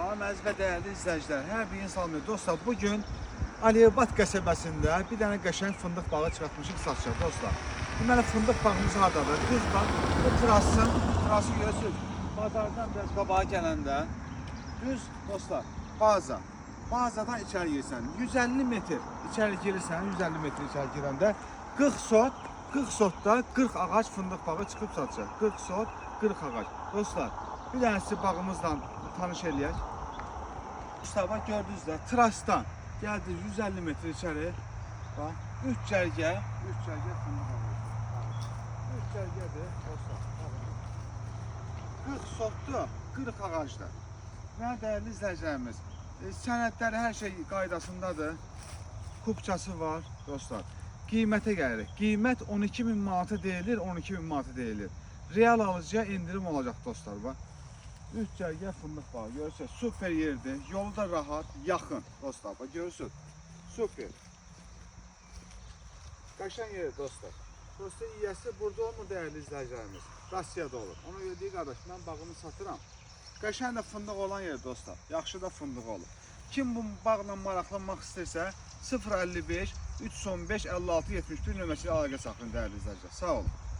Salam əziz və dəyərli izləyicilər, hər birini salamlayır. Dostlar, bugün Aliyevat qəsəbəsində bir dənə qəşəng fındıq bağı çıxartmışıq satışa. Dostlar, deməli fındıq bağımız hardadır? Düz bax, bu terası görürsünüz. Bazardan biraz qabağa gələndə düz dostlar, bazadan içəri girsən, 150 metr içəri girirsən, 150 metr içəri girəndə 40 sotda 40 ağac fındıq bağı çıxıb satışa. 40 sot, 40 ağac. Dostlar, bir dənəsi bağımızla tanış eləyək. Dostlar, bax gördünüz də, terasdan gəldik 150 metr içəri. Bax, 3 cərgə fındıq ağacı. 3 cərgədir dostlar. 40 sotda 40 ağacdır. Nə dəyərli izləyicilərimiz, sənədləri hər şey qaydasındadır. Kupçası var dostlar. Qiymətə gəlirik. Qiymət 12.000 manata deyilir, 12.000 manata deyilir. Real alıcıya indirim olacaq dostlar. Bax. 3 cərgə fındıq bağı görürsünüz. Super yerdir. Yolu da rahat, yaxın dostlar. Bax görürsünüz. Super. Qəşəng yerdir dostlar. Dostlar yiyəsi burada olmur dəyərli izləyicilərimiz. Rusiyada olur. Ona görə deyir qardaş, mən bağımı satıram. Qəşəng də fındıq olan yer dostlar. Yaxşı da fındıq olur. Kim bu bağla maraqlanmaq istəyirsə 055 315 56 71 nömrəsi ilə əlaqə saxlayın dəyərli izləyicilər. Sağ olun.